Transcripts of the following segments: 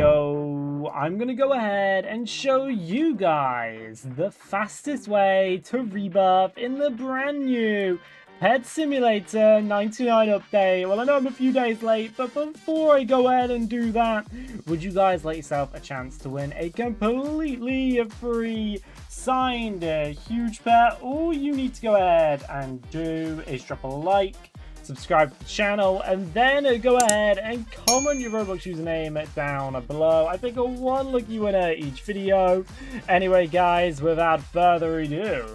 video, I'm gonna go ahead and show you guys the fastest way to rebirth in the brand new Pet Simulator 99 update. Well, I know I'm a few days late, but before I go ahead and do that, would you guys like yourself a chance to win a completely free signed huge pet? All you need to go ahead and do is drop a like, subscribe to the channel, and then go ahead and comment your Roblox username down below. I pick a one lucky winner each video. Anyway, guys, without further ado,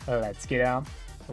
let's get on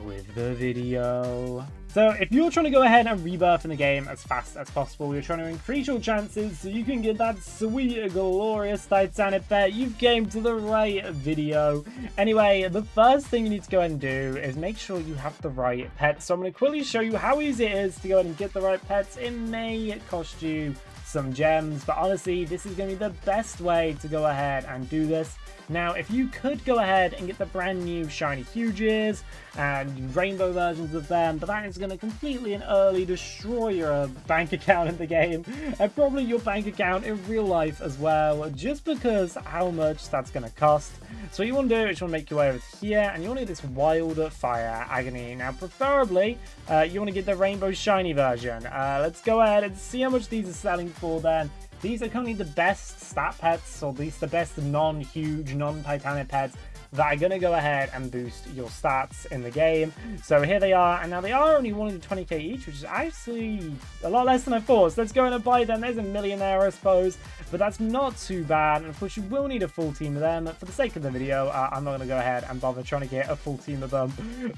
with the video. So if you're trying to go ahead and rebirth in the game as fast as possible, you're trying to increase your chances so you can get that sweet, glorious Titanic pet, you've came to the right video. Anyway, the first thing you need to go ahead and do is make sure you have the right pets. So I'm going to quickly show you how easy it is to go ahead and get the right pets. It may cost you some gems, but honestly, this is going to be the best way to go ahead and do this. Now, if you could go ahead and get the brand new shiny huges and rainbow versions of them, but that is going to completely and utterly destroy your bank account in the game, and probably your bank account in real life as well, just because how much that's going to cost. So what you want to do is you want to make your way over to here, and you want to get this Wildfire Agony. Now, preferably, you want to get the rainbow shiny version. Let's go ahead and see how much these are selling for then. These are currently the best stat pets, or at least the best non-huge, non-Titanic pets that are going to go ahead and boost your stats in the game. So here they are, and now they are only 120k each, which is actually a lot less than I thought. So let's go in and buy them. There's a million there, I suppose, but that's not too bad. And of course, you will need a full team of them. For the sake of the video, I'm not going to go ahead and bother trying to get a full team of them.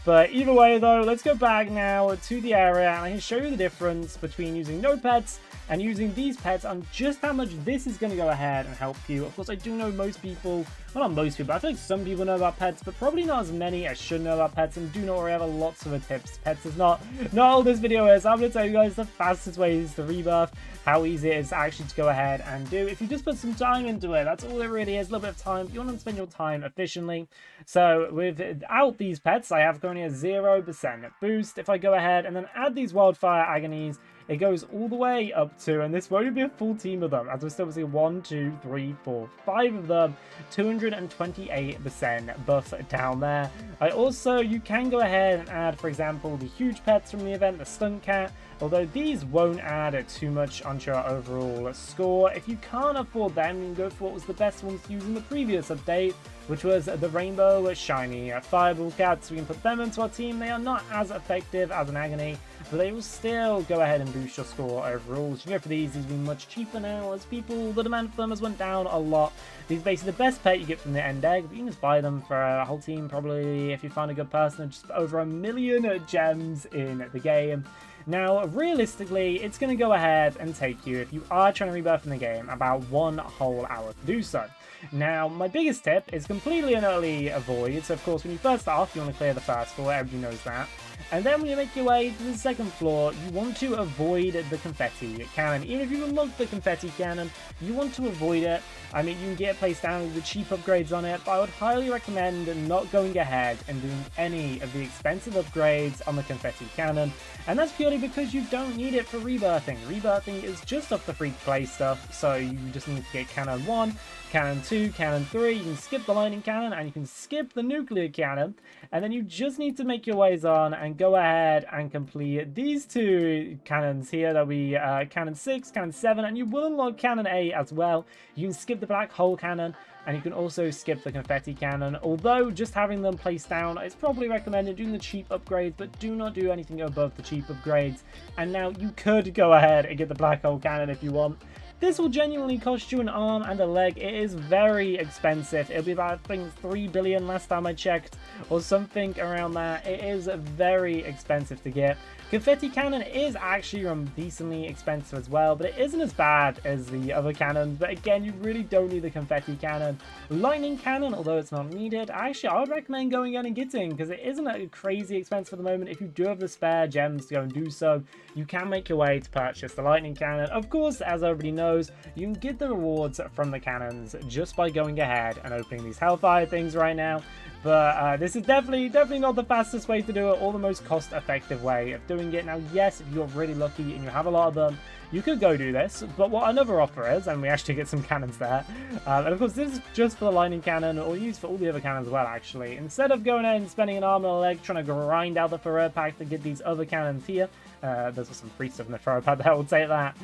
But either way, though, let's go back now to the area, and I can show you the difference between using no pets and using these pets and just how much this is going to go ahead and help you. Of course, I do know most people, well, not most people, I feel like some people know about pets, but probably not as many as should know about pets, and do not worry, I have lots of tips. Pets is not all this video is. I'm going to tell you guys the fastest ways to rebirth, how easy it is actually to go ahead and do. If you just put some time into it, that's all it really is, a little bit of time. You want to spend your time efficiently. So without these pets, I have currently a 0% boost. If I go ahead and then add these Wildfire Agonies, it goes all the way up to, and this won't be a full team of them, as we're still seeing 1, 2, 3, 4, 5 of them, 228% buff down there. You can go ahead and add, for example, the huge pets from the event, the Stunt Cat, although these won't add too much onto your overall score. If you can't afford them, you can go for what was the best ones to use in the previous update, which was the Rainbow Shiny Fireball Cats. We can put them into our team. They are not as effective as an Agony, but they will still go ahead and boost your score overall. So you can go for these will be much cheaper now, as the demand for them has went down a lot. These are basically the best pet you get from the end egg, but you can just buy them for a whole team, probably, if you find a good person, just over 1 million gems in the game. Now, realistically, it's going to go ahead and take you, if you are trying to rebirth in the game, about 1 whole hour to do so. Now, my biggest tip is completely and utterly avoid. So, of course, when you first start off, you want to clear the first floor. Everybody knows that. And then when you make your way to the second floor, you want to avoid the confetti cannon. Even if you unlock the confetti cannon, you want to avoid it. I mean, you can get it placed down with the cheap upgrades on it, but I would highly recommend not going ahead and doing any of the expensive upgrades on the confetti cannon. And that's purely because you don't need it for rebirthing. Rebirthing is just off the free-to-play stuff, so you just need to get Cannon 1, Cannon 2, Cannon 3, you can skip the lightning cannon, and you can skip the nuclear cannon, and then you just need to make your ways on and go ahead and complete these 2 cannons here. That'll be Cannon 6, Cannon 7, and you will unlock Cannon 8 as well. You can skip the black hole cannon, and you can also skip the confetti cannon, although just having them placed down is probably recommended. Doing the cheap upgrades, but do not do anything above the cheap upgrades. And now you could go ahead and get the black hole cannon if you want. This will genuinely cost you an arm and a leg. It is very expensive. It'll be about, I think, 3 billion last time I checked, or something around that. It is very expensive to get. Confetti cannon is actually decently expensive as well, but it isn't as bad as the other cannons. But again, you really don't need the confetti cannon. Lightning cannon, although it's not needed, actually I would recommend going in and getting, because it isn't a crazy expensive at the moment. If you do have the spare gems to go and do so, you can make your way to purchase the lightning cannon. Of course, as everybody knows, those, you can get the rewards from the cannons just by going ahead and opening these Hellfire things right now. But this is definitely not the fastest way to do it, or the most cost-effective way of doing it. Now, yes, if you're really lucky and you have a lot of them, you could go do this, but what another offer is, and we actually get some cannons there, and of course this is just for the lightning cannon, or used for all the other cannons as well, actually. Instead of going ahead and spending an arm and a leg trying to grind out the Furore pack to get these other cannons here, there's some free stuff in the Furore pack that I will take that,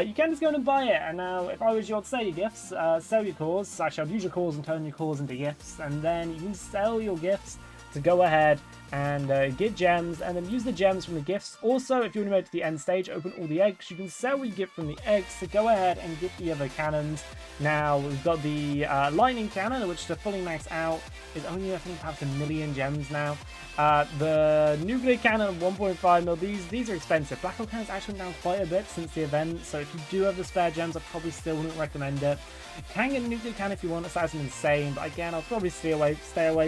you can just go and buy it. And now, if I was you, I'd sell your gifts, sell your cores. Actually, I'd use your cores and turn your cores into gifts, and then you can sell your gifts to go ahead and get gems, and then use the gems from the gifts. Also, if you want to move to the end stage, open all the eggs. You can sell what you get from the eggs to go ahead and get the other cannons. Now, we've got the lightning cannon, which to fully max out is only, I think, about 1 million gems now. The nuclear cannon, 1.5 mil. These are expensive. Black hole cannon's actually down quite a bit since the event, so if you do have the spare gems, I probably still wouldn't recommend it. You can get a nuclear cannon if you want. It's actually insane, but again, I'll probably stay away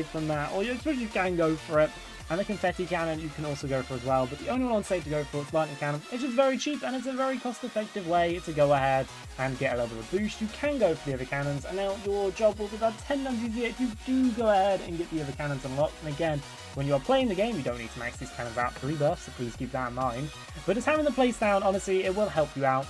from that. Or I suppose you can go for it. And the confetti cannon you can also go for as well, but the only one I'd say to go for is lightning cannon. It's just very cheap, and it's a very cost-effective way to go ahead and get a little bit of boost. You can go for the other cannons, and now your job will be about 10 times easier if you do go ahead and get the other cannons unlocked. And again, when you are playing the game, you don't need to max these cannons out for Rebirth, so please keep that in mind. But just having the place down, honestly, it will help you out.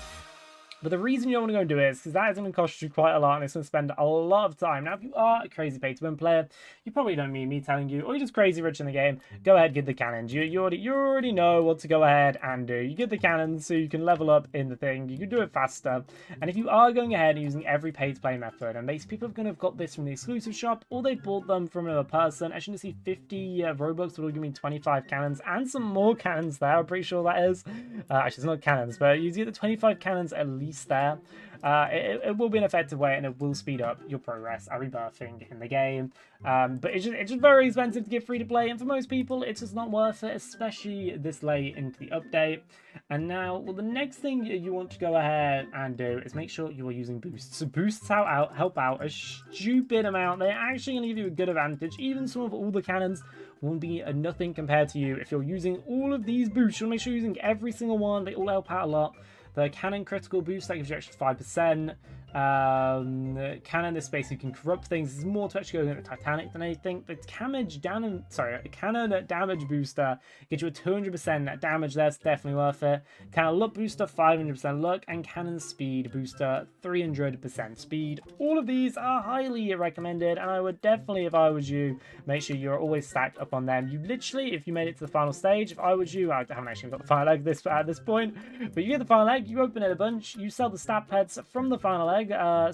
But the reason you don't want to go and do it is because that is going to cost you quite a lot, and it's going to spend a lot of time. Now, if you are a crazy pay-to-win player, you probably don't need me telling you, or you're just crazy rich in the game, go ahead, get the cannons. You already know what to go ahead and do. You get the cannons so you can level up in the thing. You can do it faster. And if you are going ahead and using every pay-to-play method, and basically people are going to have got this from the exclusive shop, or they bought them from another person. As you can see, 50 Robux will give me 25 cannons, and some more cannons there, I'm pretty sure that is. Actually, it's not cannons, but you get the 25 cannons at least there. It will be an effective way, and it will speed up your progress at rebirthing in the game. But it's just very expensive to get free to play, and for most people it's just not worth it, especially this late into the update. And now, well, the next thing you want to go ahead and do is make sure you are using boosts. So boosts help out a stupid amount. They're actually going to give you a good advantage. Even some of all the cannons won't be nothing compared to you if you're using all of these boosts. You'll make sure you're using every single one. They all help out a lot. The cannon critical boost, that gives you extra 5%. Cannon, this basically can corrupt things. There's more to actually go into Titanic than anything. The cannon damage booster gives you a 200% damage. That's definitely worth it. Cannon luck booster, 500% luck, and cannon speed booster, 300% speed. All of these are highly recommended, and I would definitely, if I was you, make sure you're always stacked up on them. You literally, if you made it to the final stage, if I was you, I haven't actually got the final egg at this point, but you get the final egg, you open it a bunch, you sell the stat pets from the final egg.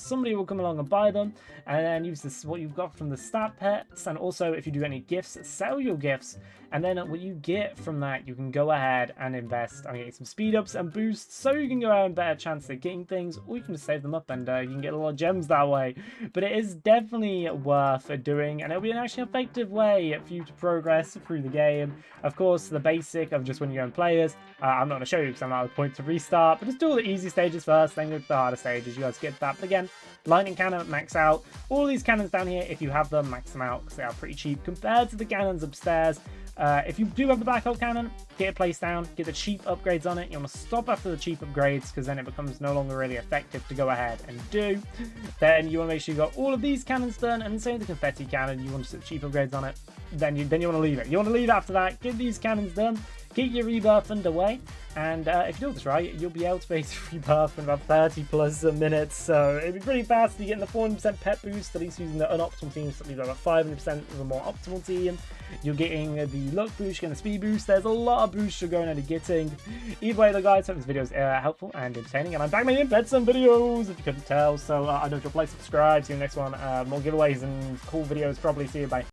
Somebody will come along and buy them, and then use this what you've got from the stat pets. And also, if you do any gifts, sell your gifts, and then what you get from that, you can go ahead and invest and get some speed ups and boosts, so you can go out and better chance at getting things, or you can just save them up and you can get a lot of gems that way. But it is definitely worth doing, and it'll be an actually effective way for you to progress through the game. Of course, the basic of just when you go and play is, I'm not going to show you because I'm not at the point to restart, but just do all the easy stages first, then go to the harder stages. You guys get that. But again, lightning cannon, max out. All these cannons down here, if you have them, max them out because they are pretty cheap compared to the cannons upstairs. If you do have the black hole cannon, get it placed down, get the cheap upgrades on it. You want to stop after the cheap upgrades because then it becomes no longer really effective to go ahead and do. Then you want to make sure you got all of these cannons done, and same with the confetti cannon. You want to put cheap upgrades on it. Then you want to leave it. You want to leave after that. Get these cannons done. Get your rebirth underway, and if you do this right, you'll be able to base rebirth in about 30 plus minutes, so it'll be pretty fast. You're getting the 400% pet boost, at least using the unoptimal team, so leave about 500% of a more optimal team. You're getting the luck boost, you're getting the speed boost. There's a lot of boosts you're going to be getting. Either way though, guys, hope this video is helpful and entertaining, and I'm back making some videos, if you couldn't tell, so I don't know if you'll like, subscribe, see you in the next one. More giveaways and cool videos, probably. See you, bye.